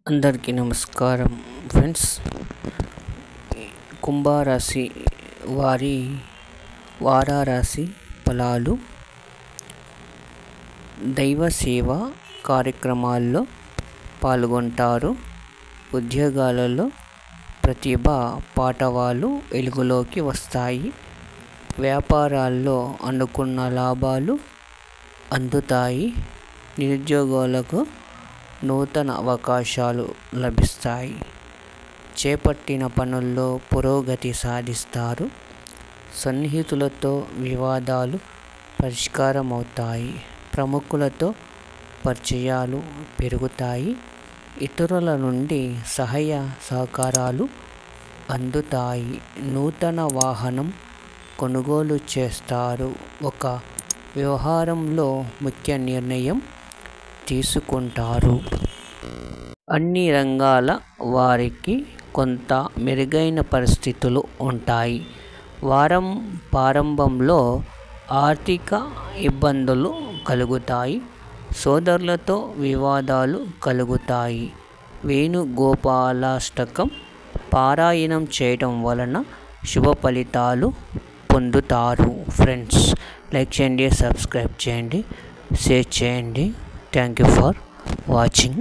అందరికీ నమస్కారం ఫ్రెండ్స్. కుంభరాశి వారి వారారాశి ఫలాలు. దైవ సేవ కార్యక్రమాల్లో పాల్గొంటారు. ఉద్యోగాలలో ప్రతిభ పాటవాలు వెలుగులోకి వస్తాయి. వ్యాపారాల్లో అనుకున్న లాభాలు అందుతాయి. నిరుద్యోగులకు నూతన అవకాశాలు లభిస్తాయి. చేపట్టిన పనుల్లో పురోగతి సాధిస్తారు. సన్నిహితులతో వివాదాలు పరిష్కారమవుతాయి. ప్రముఖులతో పరిచయాలు పెరుగుతాయి. ఇతరుల నుండి సహాయ సహకారాలు అందుతాయి. నూతన వాహనం కొనుగోలు చేస్తారు. ఒక వ్యవహారంలో ముఖ్య నిర్ణయం తీసుకుంటారు. అన్ని రంగాల వారికి కొంత మెరుగైన పరిస్థితులు ఉంటాయి. వారం ప్రారంభంలో ఆర్థిక ఇబ్బందులు కలుగుతాయి. సోదరులతో వివాదాలు కలుగుతాయి. వేణుగోపాలాష్టకం పారాయణం చేయడం వలన శుభ ఫలితాలు పొందుతారు. ఫ్రెండ్స్, లైక్ చేయండి, సబ్స్క్రైబ్ చేయండి, షేర్ చేయండి. Thank you for watching.